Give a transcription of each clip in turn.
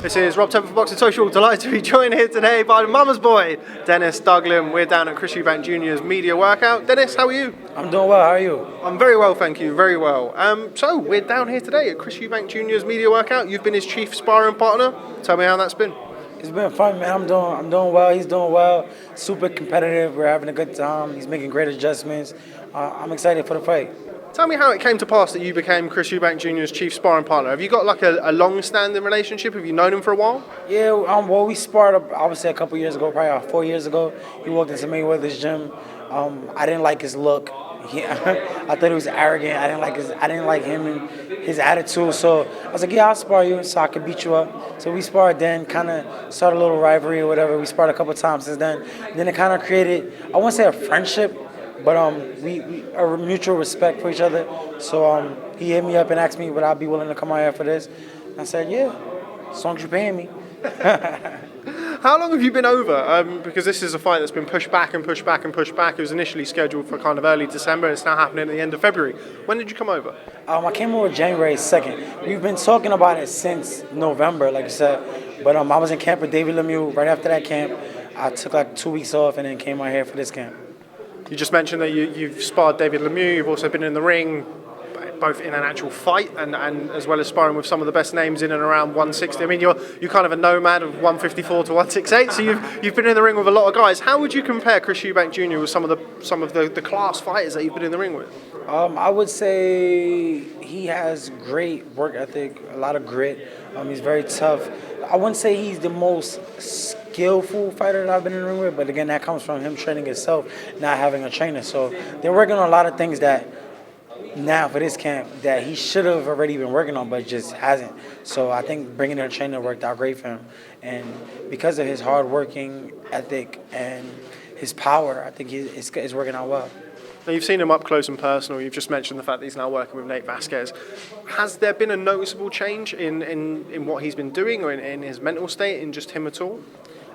This is Rob Tebbutt for Boxing Social. Delighted to be joined here today by Mama's boy, Denis Douglin. We're down at Chris Eubank Jr.'s media workout. Dennis, how are you? I'm doing well. How are you? I'm very well, thank you. Very well. So we're down here today at Chris Eubank Jr.'s media workout. You've been his chief sparring partner. Tell me how that's been. It's been fun, man. I'm doing well. He's doing well. Super competitive. We're having a good time. He's making great adjustments. I'm excited for the fight. Tell me how it came to pass that you became Chris Eubank Jr.'s chief sparring partner. Have you got like a long-standing relationship? Have you known him for a while? Yeah, well, we sparred, I would say, a couple years ago, probably 4 years ago. He walked into Mayweather's gym. I didn't like his look. I thought he was arrogant. I didn't like him and his attitude. So I was like, yeah, I'll spar you so I could beat you up. So we sparred then, kind of started a little rivalry or whatever. We sparred a couple times since then. Then it kind of created, I wouldn't say a friendship, but we a mutual respect for each other. So he hit me up and asked me would I be willing to come out here for this. I said, yeah, as long as you're paying me. How long have you been over? Because this is a fight that's been pushed back and pushed back and pushed back. It was initially scheduled for kind of early December. It's now happening at the end of February. When did you come over? I came over January 2nd. We've been talking about it since November, like you said. But I was in camp with David Lemieux. Right after that camp, I took like 2 weeks off and then came out here for this camp. You just mentioned that you've sparred David Lemieux. You've also been in the ring, both in an actual fight and as well as sparring with some of the best names in and around 160. I mean, you're kind of a nomad of 154 to 168. So you've been in the ring with a lot of guys. How would you compare Chris Eubank Jr. with some of the class fighters that you've been in the ring with? I would say he has great work ethic, a lot of grit. He's very tough. I wouldn't say he's the most skillful fighter that I've been in the ring with, but again, that comes from him training himself, not having a trainer. So they're working on a lot of things that now for this camp that he should have already been working on, but just hasn't. So I think bringing in a trainer worked out great for him. And because of his hard working ethic and his power, I think it's working out well. Now, you've seen him up close and personal. You've just mentioned the fact that he's now working with Nate Vasquez. Has there been a noticeable change in what he's been doing or in his mental state, in just him at all?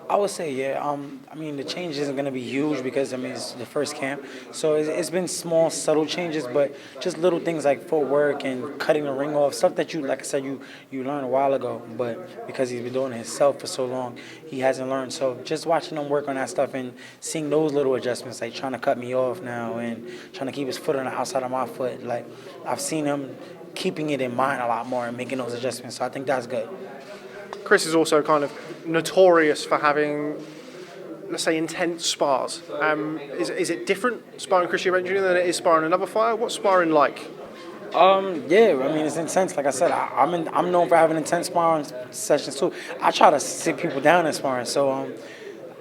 I would say, yeah. I mean, the change isn't going to be huge because, I mean, it's the first camp. So it's been small, subtle changes, but just little things like footwork and cutting the ring off, stuff that you, like I said, you learned a while ago. But because he's been doing it himself for so long, he hasn't learned. So just watching him work on that stuff and seeing those little adjustments, like trying to cut me off now and trying to keep his foot on the outside of my foot, like I've seen him keeping it in mind a lot more and making those adjustments. So I think that's good. Chris is also kind of notorious for having, let's say, intense spars. Is it different sparring Chris Eubank Jr. than it is sparring another fighter? What's sparring like? Yeah, I mean, it's intense. Like I said, I'm known for having intense sparring sessions too. I try to sit people down in sparring, so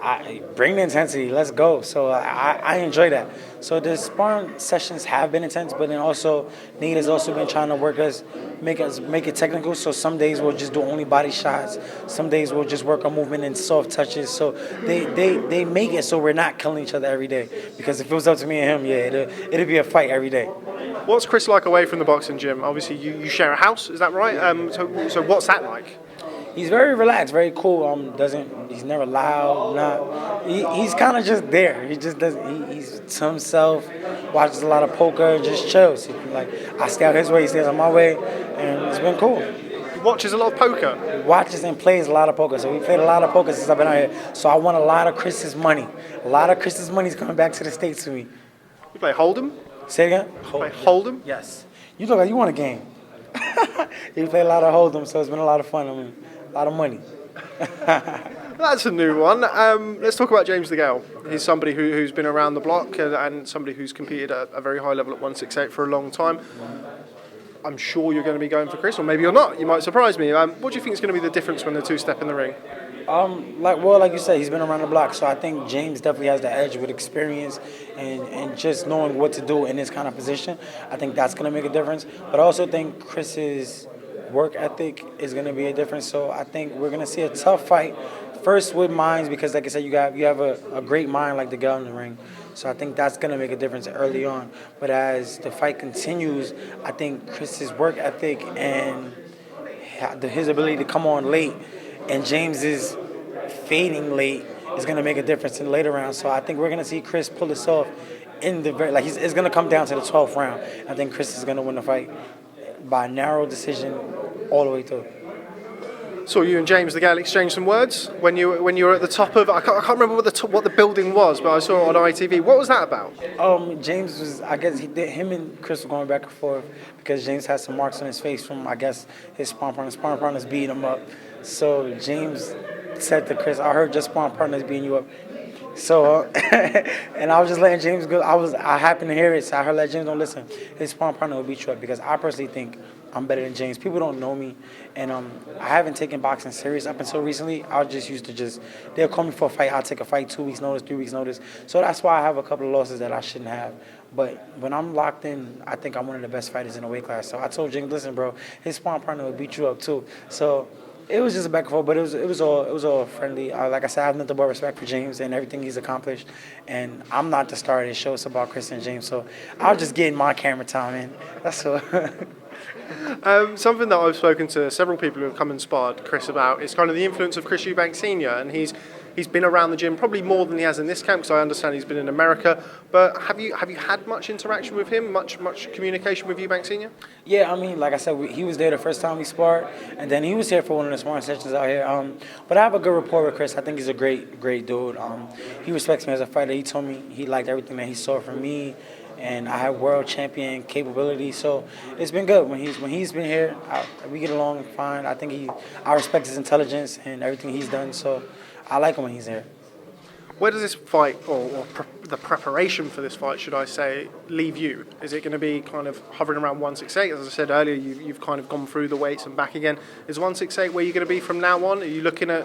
I bring the intensity. Let's go. So I enjoy that. So the sparring sessions have been intense, but then also Nate has also been trying to make it technical. So some days we'll just do only body shots. Some days we'll just work on movement and soft touches. So they make it so we're not killing each other every day. Because if it was up to me and him, yeah, it'd be a fight every day. What's Chris like away from the boxing gym? Obviously, you share a house. Is that right? So what's that like? He's very relaxed, very cool. He's never loud. He's kind of just there. He just doesn't. He's to himself. Watches a lot of poker. Just chills. Like I stay out his way, he stays on my way, and it's been cool. He watches a lot of poker. He watches and plays a lot of poker. So we played a lot of poker since I've been out here. So I won a lot of Chris's money. A lot of Chris's money's coming back to the States to me. You play Hold'em? Say it again. Play Hold'em? Yes. You look like you want a game. You play a lot of Hold'em, so it's been a lot of fun. I mean, a lot of money. That's a new one. Let's talk about James DeGale. He's somebody who's been around the block and somebody who's competed at a very high level at 168 for a long time. I'm sure you're going to be going for Chris, or maybe you're not. You might surprise me. What do you think is going to be the difference when the two step in the ring? Like you said, he's been around the block, so I think James definitely has the edge with experience and just knowing what to do in this kind of position. I think that's going to make a difference. But I also think Chris's work ethic is going to be a difference. So I think we're going to see a tough fight, first with minds, because like I said, you have a great mind like DeGale in the ring. So I think that's going to make a difference early on. But as the fight continues, I think Chris's work ethic and his ability to come on late and James is fading late is going to make a difference in the later rounds. So I think we're going to see Chris pull this off in the it's going to come down to the 12th round. I think Chris is going to win the fight by narrow decision all the way through. Saw you and James DeGale exchange some words when you were at the top of. I can't remember what the building was, but I saw it on ITV. What was that about? James was, I guess, him and Chris were going back and forth because James had some marks on his face from, I guess, his sparring partners beating him up. So James said to Chris, "I heard your sparring partners beating you up." So, and I was just letting James go. I happened to hear it, so I heard let James know, listen, his sparring partner will beat you up because I personally think I'm better than James. People don't know me, and I haven't taken boxing serious up until recently. I just used to they'll call me for a fight. I'll take a fight 2 weeks notice, 3 weeks notice. So that's why I have a couple of losses that I shouldn't have. But when I'm locked in, I think I'm one of the best fighters in the weight class. So I told James, listen, bro, his sparring partner will beat you up too. So it was just a back and forth, but it was all friendly. Like I said, I have nothing but respect for James and everything he's accomplished. And I'm not the star of this show. It's about Chris and James. So I'll just get my camera time in. That's all. Something that I've spoken to several people who have come and sparred Chris about is kind of the influence of Chris Eubank Sr. And he's been around the gym probably more than he has in this camp, because I understand he's been in America. But have you had much interaction with him, much communication with Eubank Sr.? Yeah, I mean, like I said, he was there the first time we sparred, and then he was here for one of the sparring sessions out here. But I have a good rapport with Chris. I think he's a great dude. He respects me as a fighter. He told me he liked everything that he saw from me, and I have world champion capability. So it's been good when he's been here. We get along fine. I think I respect his intelligence and everything he's done. So I like him when he's here. Where does this fight, or the preparation for this fight, should I say, leave you? Is it going to be kind of hovering around 168? As I said earlier, you've kind of gone through the weights and back again. Is 168 where you're going to be from now on? Are you looking at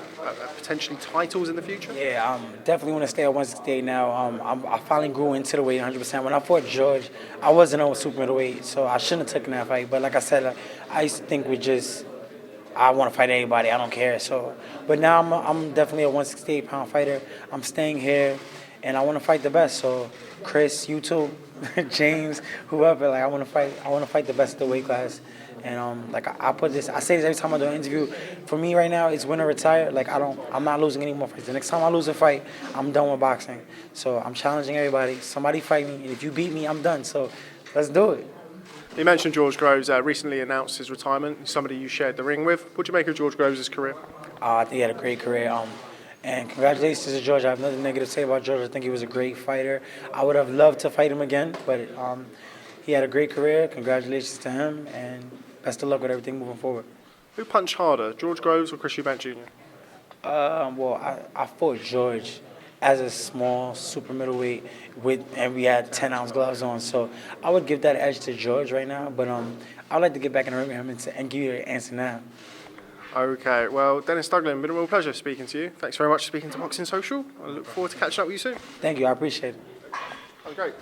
potentially titles in the future? Yeah, definitely want to stay at 168 now. I finally grew into the weight 100%. When I fought George, I wasn't on super middleweight, so I shouldn't have taken that fight. But like I said, I used to think I want to fight anybody. I don't care. So, but now I'm definitely a 168-pound fighter. I'm staying here, and I want to fight the best. So, Chris, you too, James, whoever. Like I want to fight the best of the weight class. And I put this. I say this every time I do an interview. For me right now, it's win or retire. Like I'm not losing any more fights. The next time I lose a fight, I'm done with boxing. So I'm challenging everybody. Somebody fight me, and if you beat me, I'm done. So let's do it. You mentioned George Groves recently announced his retirement. Somebody you shared the ring with. What do you make of George Groves' career? I think he had a great career. And congratulations to George. I have nothing negative to say about George. I think he was a great fighter. I would have loved to fight him again, but he had a great career. Congratulations to him, and best of luck with everything moving forward. Who punched harder, George Groves or Chris Eubank Jr.? Well, I fought George as a small super middleweight and we had 10-ounce gloves on, so I would give that edge to George right now. But I'd like to get back in the ring with him and give you an answer now. Okay, well, Denis Douglin, been a real pleasure speaking to you. Thanks very much for speaking to Boxing Social. I look forward to catching up with you soon. Thank you, I appreciate it. That was great.